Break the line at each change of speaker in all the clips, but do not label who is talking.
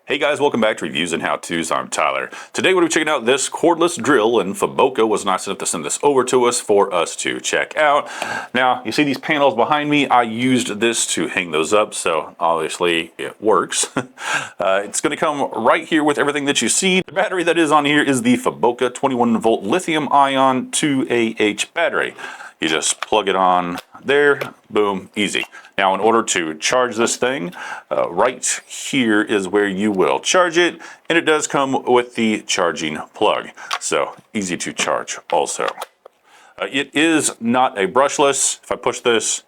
Hey guys, welcome back to Reviews and How-Tos. I'm Tyler. Today we're going to be checking out this cordless drill, and Faboka was nice enough to send this over to us for us to check out. Now, you see these panels behind me? I used this to hang those up, so obviously it works. It's going to come right here with everything that you see. The battery that is on here is the Faboka 21-volt lithium-ion 2AH battery. You just plug it on there, boom, easy. Now, in order to charge this thing, right here is where you will charge it, and it does come with the charging plug, so easy to charge also. It is not a brushless. If I push this,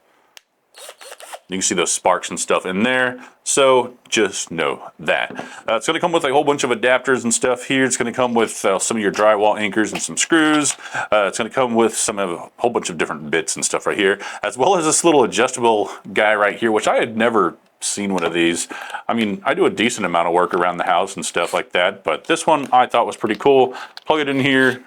you can see those sparks and stuff in there, so just know that. It's going to come with a whole bunch of adapters and stuff here. It's going to come with some of your drywall anchors and some screws. It's going to come with a whole bunch of different bits and stuff right here, as well as this little adjustable guy right here, which I had never seen one of these. I mean, I do a decent amount of work around the house and stuff like that, but this one I thought was pretty cool. Plug it in here,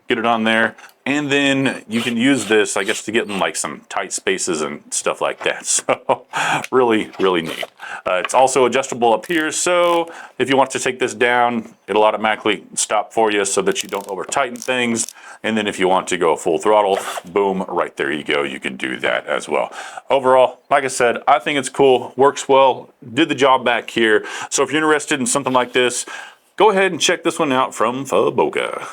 get it on there, and then you can use this, I guess, to get in like some tight spaces and stuff like that. So really, really neat. It's also adjustable up here, so if you want to take this down, it'll automatically stop for you so that you don't over tighten things. And then if you want to go full throttle, boom, right there you go. You can do that as well. Overall, like I said, I think it's cool, works well, did the job back here. So if you're interested in something like this, go ahead and check this one out from Faboka.